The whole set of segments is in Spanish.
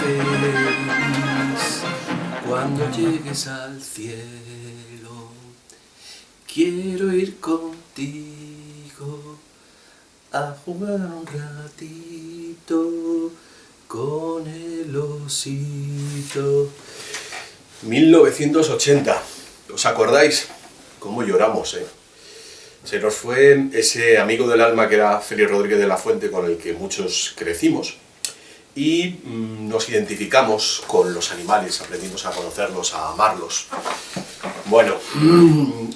feliz cuando llegues al cielo. Quiero ir contigo a jugar un ratito con el osito. 1980, ¿os acordáis? ¿Cómo lloramos, eh? Se nos fue ese amigo del alma que era Félix Rodríguez de la Fuente, con el que muchos crecimos, y nos identificamos con los animales, aprendimos a conocerlos, a amarlos. Bueno,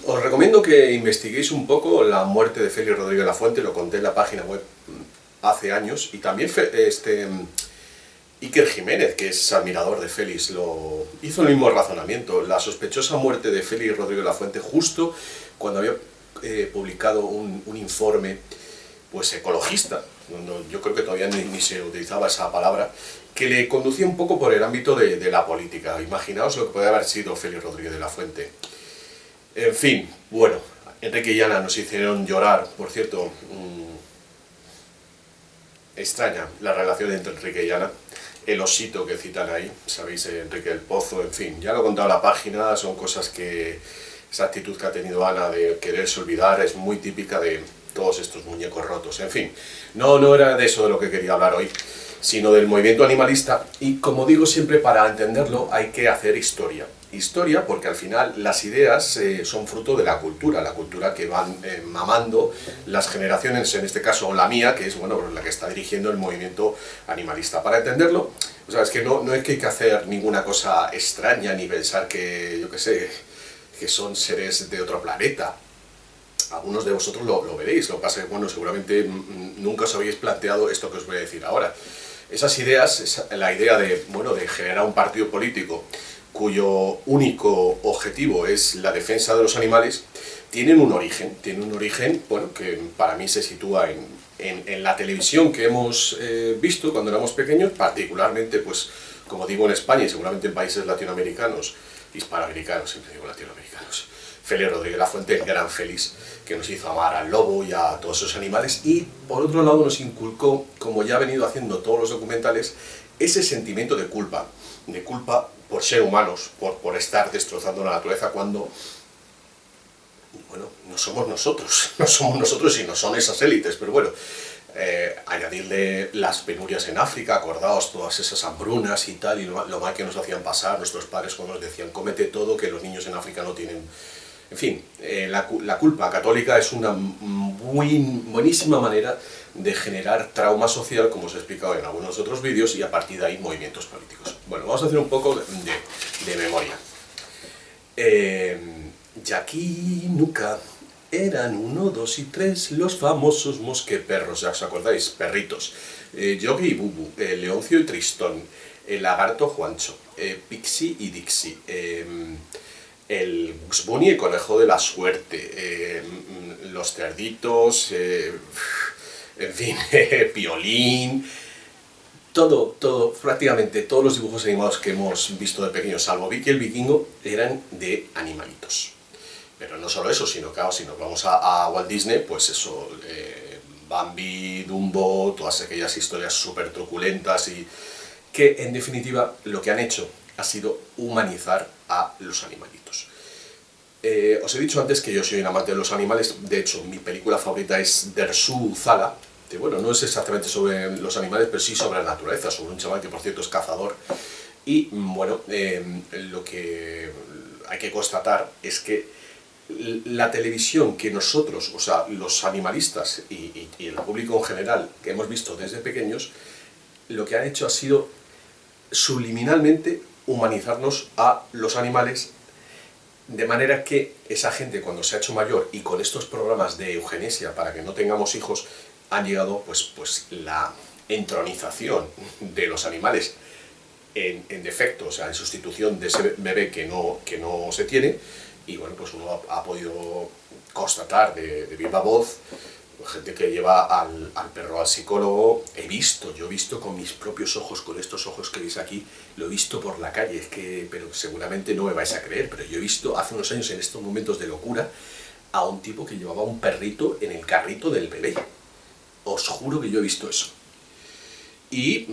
os recomiendo que investiguéis un poco la muerte de Félix Rodríguez de la Fuente, lo conté en la página web hace años, y también Iker Jiménez, que es admirador de Félix, hizo el mismo razonamiento. La sospechosa muerte de Félix Rodríguez de la Fuente justo cuando había publicado un informe pues ecologista, yo creo que todavía ni se utilizaba esa palabra, que le conducía un poco por el ámbito de la política. Imaginaos lo que podría haber sido Félix Rodríguez de la Fuente. En fin, bueno, Enrique y Ana nos hicieron llorar. Por cierto, extraña la relación entre Enrique y Ana, el osito que citan ahí, sabéis, Enrique del Pozo, en fin, ya lo he contado en la página, son cosas que esa actitud que ha tenido Ana de quererse olvidar es muy típica de todos estos muñecos rotos. En fin, no era de eso de lo que quería hablar hoy, sino del movimiento animalista, y como digo siempre, para entenderlo hay que hacer historia. Historia porque al final las ideas son fruto de la cultura que van mamando las generaciones, en este caso la mía, que es bueno, la que está dirigiendo el movimiento animalista. Para entenderlo, o sea, es que no es que hay que hacer ninguna cosa extraña ni pensar que, yo qué sé, que son seres de otro planeta. Algunos de vosotros lo veréis, lo que pasa es que, bueno, seguramente nunca os habéis planteado esto que os voy a decir ahora. Esas ideas, la idea de generar un partido político cuyo único objetivo es la defensa de los animales, tienen un origen, bueno, que para mí se sitúa en la televisión que hemos visto cuando éramos pequeños, particularmente, pues, como digo, en España y seguramente en países latinoamericanos, hispanoamericanos, siempre digo latinoamericanos. Félix Rodríguez de la Fuente, el gran Félix, que nos hizo amar al lobo y a todos esos animales, y por otro lado nos inculcó, como ya ha venido haciendo todos los documentales, ese sentimiento de culpa por ser humanos, por estar destrozando la naturaleza cuando, bueno, no somos nosotros y no son esas élites, pero bueno, añadirle las penurias en África, acordaos todas esas hambrunas y tal, y lo mal que nos hacían pasar nuestros padres cuando nos decían cómete todo, que los niños en África no tienen. En fin, la culpa católica es una buenísima manera de generar trauma social, como os he explicado en algunos otros vídeos, y a partir de ahí movimientos políticos. Bueno, vamos a hacer un poco de memoria. Jackie Nuka. Eran 1, 2 y 3 los famosos mosqueperros, ya os acordáis, perritos. Yogi y Bubu, Leoncio y Tristón, el lagarto Juancho, Pixie y Dixie, el Bugs Bunny y el conejo de la suerte, los cerditos, en fin, Piolín, prácticamente todos los dibujos animados que hemos visto de pequeños, salvo Vicky el Vikingo, eran de animalitos. Pero no solo eso, sino que si nos vamos a Walt Disney, pues eso, Bambi, Dumbo, todas aquellas historias súper truculentas y que en definitiva lo que han hecho ha sido humanizar a los animalitos. Os he dicho antes que yo soy un amante de los animales, de hecho mi película favorita es Dersu Zala, que bueno, no es exactamente sobre los animales, pero sí sobre la naturaleza, sobre un chaval que por cierto es cazador, y bueno, lo que hay que constatar es que la televisión que nosotros, o sea, los animalistas y el público en general, que hemos visto desde pequeños, lo que han hecho ha sido subliminalmente humanizarnos a los animales, de manera que esa gente cuando se ha hecho mayor y con estos programas de eugenesia para que no tengamos hijos, han llegado pues la entronización de los animales en defecto, o sea, en sustitución de ese bebé que no se tiene. Y bueno, pues uno ha podido constatar de viva voz, gente que lleva al perro al psicólogo. Yo he visto con mis propios ojos, con estos ojos que veis aquí, lo he visto por la calle, pero seguramente no me vais a creer, pero yo he visto hace unos años, en estos momentos de locura, a un tipo que llevaba un perrito en el carrito del bebé. Os juro que yo he visto eso. Y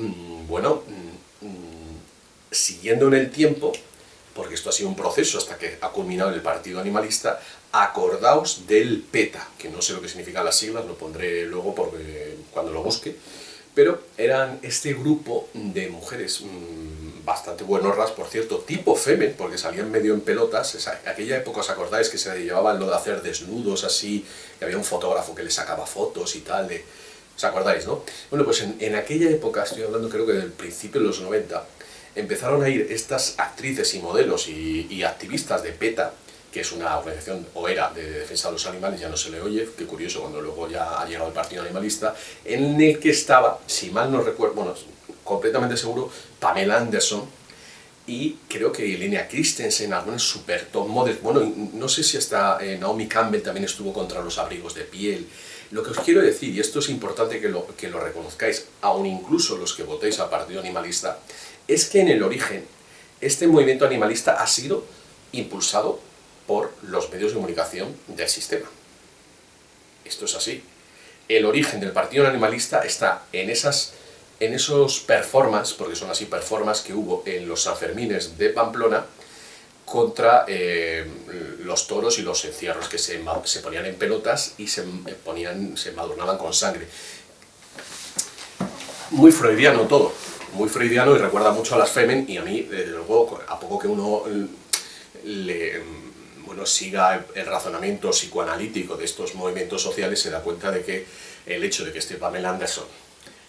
bueno, siguiendo en el tiempo, porque esto ha sido un proceso hasta que ha culminado en el Partido Animalista, acordaos del PETA, que no sé lo que significan las siglas, lo pondré luego cuando lo busque, pero eran este grupo de mujeres bastante buenorras, por cierto, tipo Femen, porque salían medio en pelotas. Aquella época, ¿os acordáis que se llevaban lo de hacer desnudos así, que había un fotógrafo que les sacaba fotos y tal? ¿Os acordáis, no? Bueno, pues en aquella época, estoy hablando creo que del principio de los 90, empezaron a ir estas actrices y modelos y activistas de PETA, que es una organización, o era, de defensa de los animales, ya no se le oye, qué curioso, cuando luego ya ha llegado el Partido Animalista, en el que estaba, si mal no recuerdo, bueno, completamente seguro, Pamela Anderson, y creo que Lenia Christensen, algunas super top models, bueno, no sé si hasta Naomi Campbell también estuvo contra los abrigos de piel. Lo que os quiero decir, y esto es importante que lo reconozcáis, aun incluso los que votéis al Partido Animalista, es que en el origen este movimiento animalista ha sido impulsado por los medios de comunicación del sistema. Esto es así. El origen del Partido Animalista está en esos performances, porque son así performances que hubo en los Sanfermines de Pamplona contra los toros y los encierros, que se ponían en pelotas y se embadurnaban con sangre. Muy freudiano todo, muy freudiano, y recuerda mucho a las Femen, y a mí, desde luego, a poco que uno siga el razonamiento psicoanalítico de estos movimientos sociales, se da cuenta de que el hecho de que esté Pamela Anderson,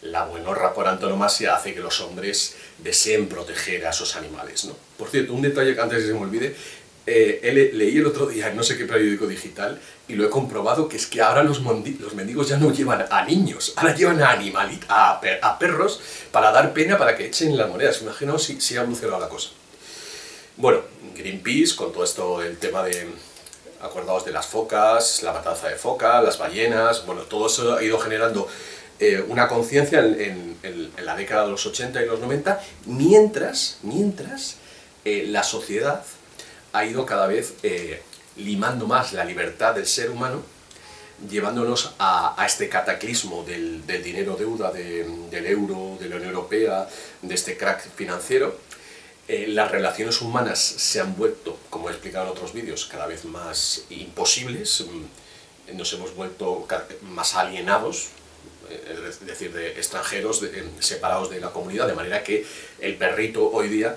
la buenorra por antonomasia, hace que los hombres deseen proteger a esos animales, ¿no? Por cierto, un detalle que antes se me olvide, leí el otro día en no sé qué periódico digital y lo he comprobado, que es que ahora los mendigos ya no llevan a niños, ahora llevan a perros para dar pena, para que echen las monedas. Imaginaos si ha evolucionado la cosa. Bueno, Greenpeace, con todo esto, el tema de, acordaos de las focas, la matanza de focas, las ballenas, bueno, todo eso ha ido generando una conciencia en la década de los 80 y los 90, mientras la sociedad ha ido cada vez limando más la libertad del ser humano, llevándonos a este cataclismo del dinero-deuda, del euro, de la Unión Europea, de este crack financiero. Las relaciones humanas se han vuelto, como he explicado en otros vídeos, cada vez más imposibles. Nos hemos vuelto más alienados, es decir, de extranjeros, separados de la comunidad, de manera que el perrito hoy día,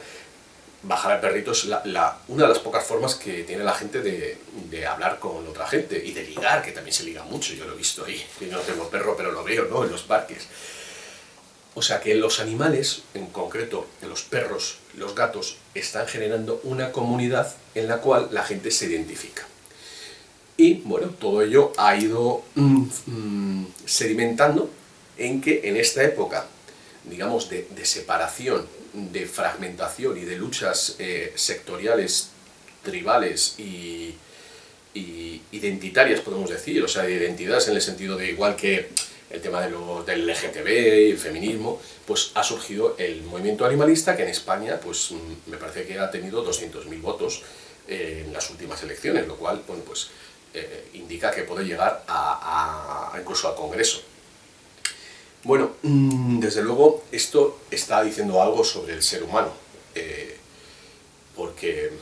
bajar al perrito es una de las pocas formas que tiene la gente de hablar con otra gente, y de ligar, que también se liga mucho. Yo lo he visto ahí, yo no tengo perro, pero lo veo, ¿no?, en los parques. O sea que los animales, en concreto los perros, los gatos, están generando una comunidad en la cual la gente se identifica. Y bueno, todo ello ha ido sedimentando en que en esta época, digamos, de separación, de fragmentación y de luchas sectoriales, tribales y identitarias, podemos decir, o sea, de identidades en el sentido de, igual que el tema del LGTB y el feminismo, pues ha surgido el movimiento animalista, que en España, pues me parece que ha tenido 200.000 votos en las últimas elecciones, lo cual, bueno, pues indica que puede llegar incluso al Congreso. Bueno, desde luego esto está diciendo algo sobre el ser humano, porque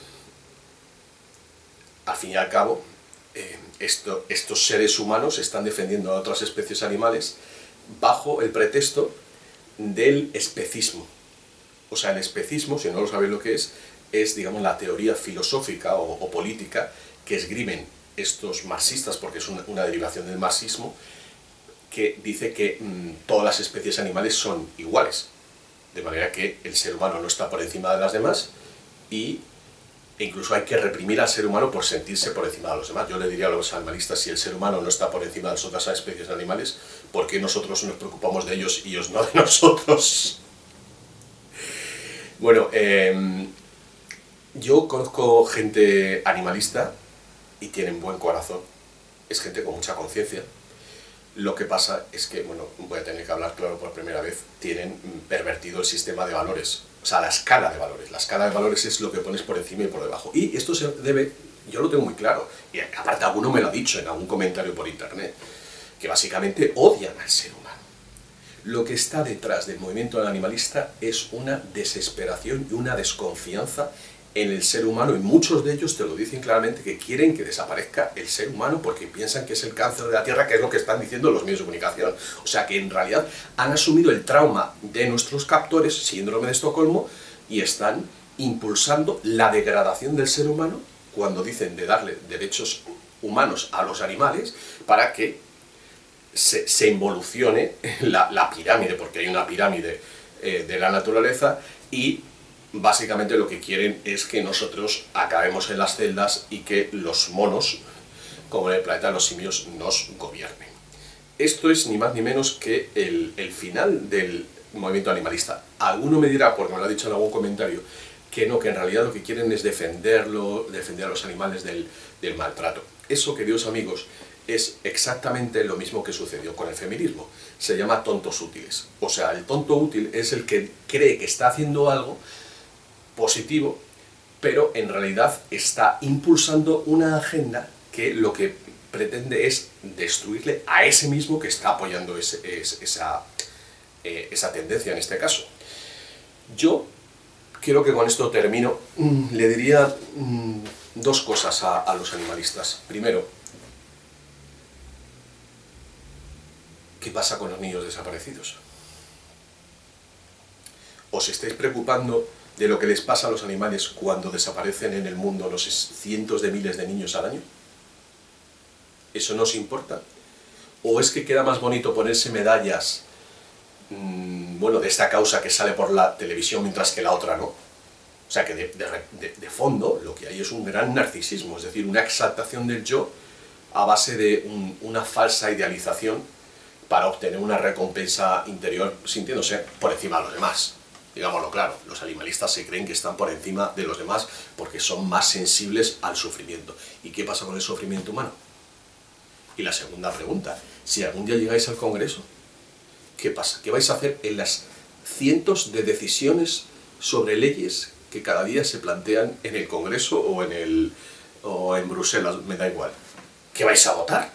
al fin y al cabo estos seres humanos están defendiendo a otras especies animales bajo el pretexto del especismo. O sea, el especismo, si no lo sabéis lo que es, digamos, la teoría filosófica o política que esgrimen estos marxistas, porque es una derivación del marxismo, que dice que todas las especies animales son iguales, de manera que el ser humano no está por encima de las demás, e incluso hay que reprimir al ser humano por sentirse por encima de los demás. Yo le diría a los animalistas, si el ser humano no está por encima de las otras especies animales, ¿por qué nosotros nos preocupamos de ellos y ellos no de nosotros? Bueno, yo conozco gente animalista y tienen buen corazón, es gente con mucha conciencia. Lo que pasa es que, bueno, voy a tener que hablar claro por primera vez, tienen pervertido el sistema de valores, o sea, la escala de valores. La escala de valores es lo que pones por encima y por debajo. Y esto se debe, yo lo tengo muy claro, y aparte alguno me lo ha dicho en algún comentario por internet, que básicamente odian al ser humano. Lo que está detrás del movimiento animalista es una desesperación y una desconfianza en el ser humano, y muchos de ellos te lo dicen claramente, que quieren que desaparezca el ser humano porque piensan que es el cáncer de la Tierra, que es lo que están diciendo los medios de comunicación. O sea que en realidad han asumido el trauma de nuestros captores, síndrome de Estocolmo, y están impulsando la degradación del ser humano cuando dicen de darle derechos humanos a los animales para que se involucione la pirámide, porque hay una pirámide de la naturaleza, y básicamente lo que quieren es que nosotros acabemos en las celdas y que los monos, como en el planeta de los simios, nos gobiernen. Esto es ni más ni menos que el final del movimiento animalista. Alguno me dirá, porque me lo ha dicho en algún comentario, que no, que en realidad lo que quieren es defender a los animales del maltrato. Eso, queridos amigos, es exactamente lo mismo que sucedió con el feminismo. Se llama tontos útiles. O sea, el tonto útil es el que cree que está haciendo algo positivo, pero en realidad está impulsando una agenda que lo que pretende es destruirle a ese mismo que está apoyando esa tendencia en este caso. Yo creo que con esto termino. Le diría dos cosas a los animalistas. Primero, ¿qué pasa con los niños desaparecidos? ¿Os estáis preocupando de lo que les pasa a los animales cuando desaparecen en el mundo los cientos de miles de niños al año? ¿Eso no os importa? ¿O es que queda más bonito ponerse medallas, bueno, de esta causa que sale por la televisión mientras que la otra no? O sea que de fondo lo que hay es un gran narcisismo, es decir, una exaltación del yo a base de una falsa idealización para obtener una recompensa interior sintiéndose por encima de los demás. Digámoslo claro, los animalistas se creen que están por encima de los demás porque son más sensibles al sufrimiento. ¿Y qué pasa con el sufrimiento humano? Y la segunda pregunta, si algún día llegáis al Congreso, ¿qué pasa? ¿Qué vais a hacer en las cientos de decisiones sobre leyes que cada día se plantean en el Congreso o en Bruselas? Me da igual. ¿Qué vais a votar?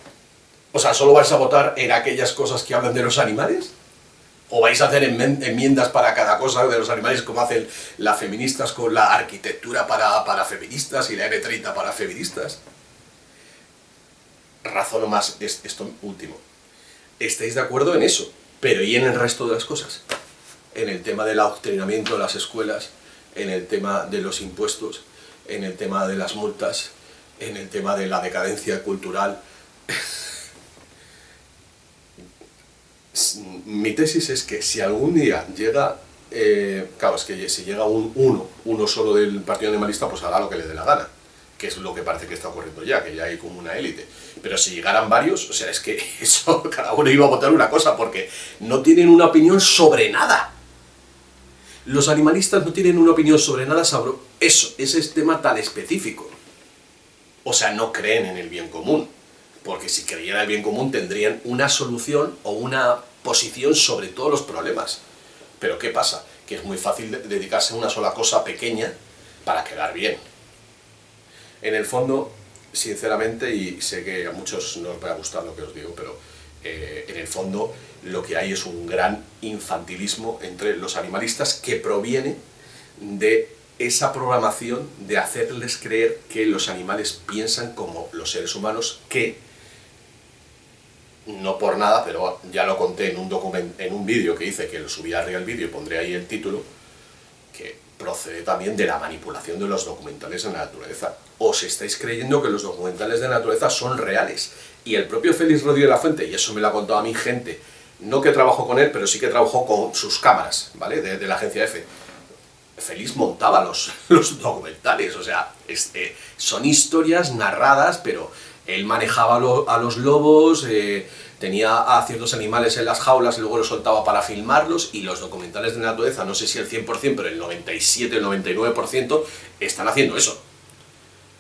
O sea, ¿solo vais a votar en aquellas cosas que hablan de los animales? ¿O vais a hacer enmiendas para cada cosa de los animales, como hacen las feministas con la arquitectura para feministas y la R30 para feministas? Razono más esto último. ¿Estáis de acuerdo en eso? Pero ¿y en el resto de las cosas? En el tema del adoctrinamiento de las escuelas, en el tema de los impuestos, en el tema de las multas, en el tema de la decadencia cultural. Mi tesis es que si algún día llega, claro, es que si llega uno solo del Partido Animalista, pues hará lo que le dé la gana, que es lo que parece que está ocurriendo ya, que ya hay como una élite. Pero si llegaran varios, o sea, es que eso, cada uno iba a votar una cosa, porque no tienen una opinión sobre nada. Los animalistas no tienen una opinión sobre nada sobre ese tema tan específico. O sea, no creen en el bien común. Porque si creyeran el bien común tendrían una solución o una posición sobre todos los problemas. Pero ¿qué pasa? Que es muy fácil dedicarse a una sola cosa pequeña para quedar bien. En el fondo, sinceramente, y sé que a muchos no os va a gustar lo que os digo, pero en el fondo lo que hay es un gran infantilismo entre los animalistas que proviene de esa programación de hacerles creer que los animales piensan como los seres humanos, que no por nada, pero ya lo conté en un vídeo que hice, que lo subí arriba el vídeo y pondré ahí el título, que procede también de la manipulación de los documentales de la naturaleza. Os estáis creyendo que los documentales de la naturaleza son reales. Y el propio Félix Rodríguez de la Fuente, y eso me lo ha contado a mi gente, no que trabajó con él, pero sí que trabajó con sus cámaras, ¿vale?, de la agencia EFE. Félix montaba los documentales, o sea, son historias narradas, pero él manejaba a los lobos, tenía a ciertos animales en las jaulas y luego los soltaba para filmarlos, y los documentales de naturaleza, no sé si el 100%, pero el 97, el 99% están haciendo eso.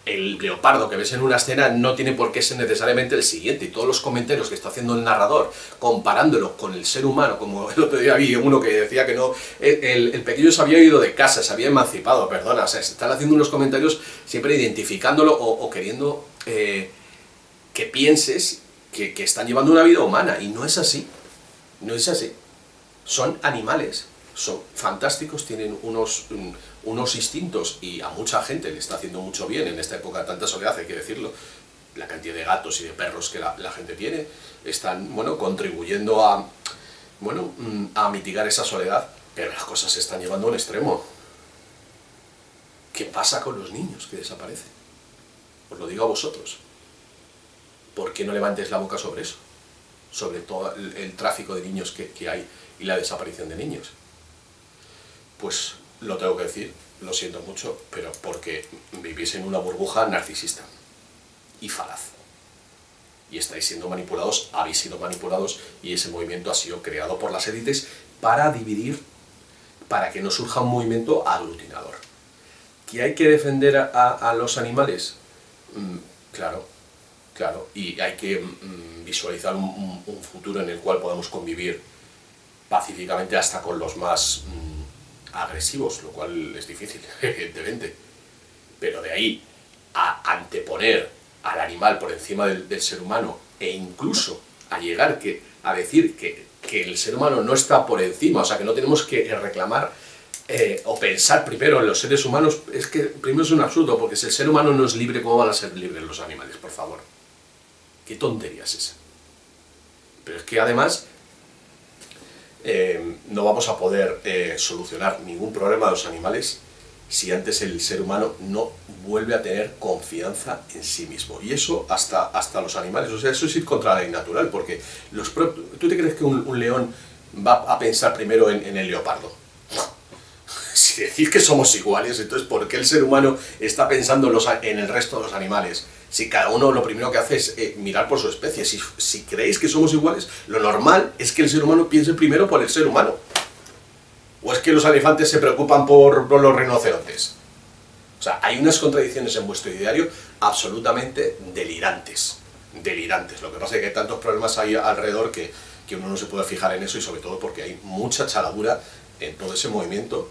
El leopardo que ves en una escena no tiene por qué ser necesariamente el siguiente, y todos los comentarios que está haciendo el narrador comparándolo con el ser humano, como el otro día vi uno que decía que no, el pequeño se había ido de casa, se había emancipado, perdona, o sea, se están haciendo unos comentarios siempre identificándolo o queriendo que pienses que están llevando una vida humana, y no es así, no es así. son animales, son fantásticos, tienen unos instintos y a mucha gente le está haciendo mucho bien en esta época de tanta soledad, hay que decirlo. La cantidad de gatos y de perros que la gente tiene están, bueno, contribuyendo a mitigar esa soledad, pero las cosas se están llevando a un extremo. ¿Qué pasa con los niños que desaparecen? Os lo digo a vosotros. ¿Por qué no levantes la boca sobre eso? Sobre todo el tráfico de niños que hay y la desaparición de niños. Pues lo tengo que decir, lo siento mucho, pero porque vivís en una burbuja narcisista y falaz. Y estáis siendo manipulados, habéis sido manipulados, y ese movimiento ha sido creado por las élites para dividir, para que no surja un movimiento aglutinador. ¿Que hay que defender a los animales? Claro, y hay que visualizar un futuro en el cual podamos convivir pacíficamente hasta con los más agresivos, lo cual es difícil, evidentemente. Pero de ahí a anteponer al animal por encima del ser humano, e incluso a llegar a decir que el ser humano no está por encima, o sea, que no tenemos que reclamar o pensar primero en los seres humanos, es que primero es un absurdo, porque si el ser humano no es libre, ¿cómo van a ser libres los animales, por favor? ¿Qué tontería es esa? Pero es que además no vamos a poder solucionar ningún problema de los animales si antes el ser humano no vuelve a tener confianza en sí mismo. Y eso hasta los animales, o sea, eso es ir contra la ley natural, porque ¿tú te crees que un león va a pensar primero en el leopardo? Si decís que somos iguales, entonces ¿por qué el ser humano está pensando en el resto de los animales? Si cada uno lo primero que hace es mirar por su especie. Si creéis que somos iguales, lo normal es que el ser humano piense primero por el ser humano. ¿O es que los elefantes se preocupan por los rinocerontes? O sea, hay unas contradicciones en vuestro ideario absolutamente delirantes. Delirantes. Lo que pasa es que hay tantos problemas ahí alrededor que uno no se puede fijar en eso, y sobre todo porque hay mucha chaladura en todo ese movimiento.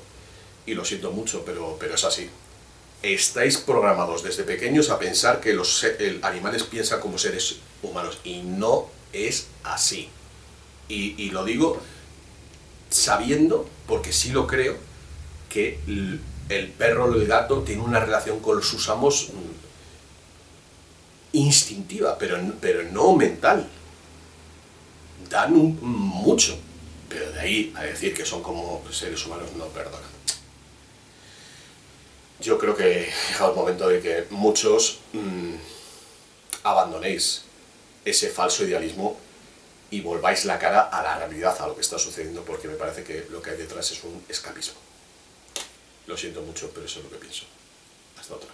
Y lo siento mucho, pero es así. Estáis programados desde pequeños a pensar que los animales piensan como seres humanos, y no es así. Y lo digo sabiendo, porque sí lo creo, que el perro o el gato tiene una relación con sus amos instintiva, pero no mental. Dan mucho, pero de ahí a decir que son como seres humanos, no, perdona. Yo creo que ha llegado el momento de que muchos abandonéis ese falso idealismo y volváis la cara a la realidad, a lo que está sucediendo, porque me parece que lo que hay detrás es un escapismo. Lo siento mucho, pero eso es lo que pienso. Hasta otra.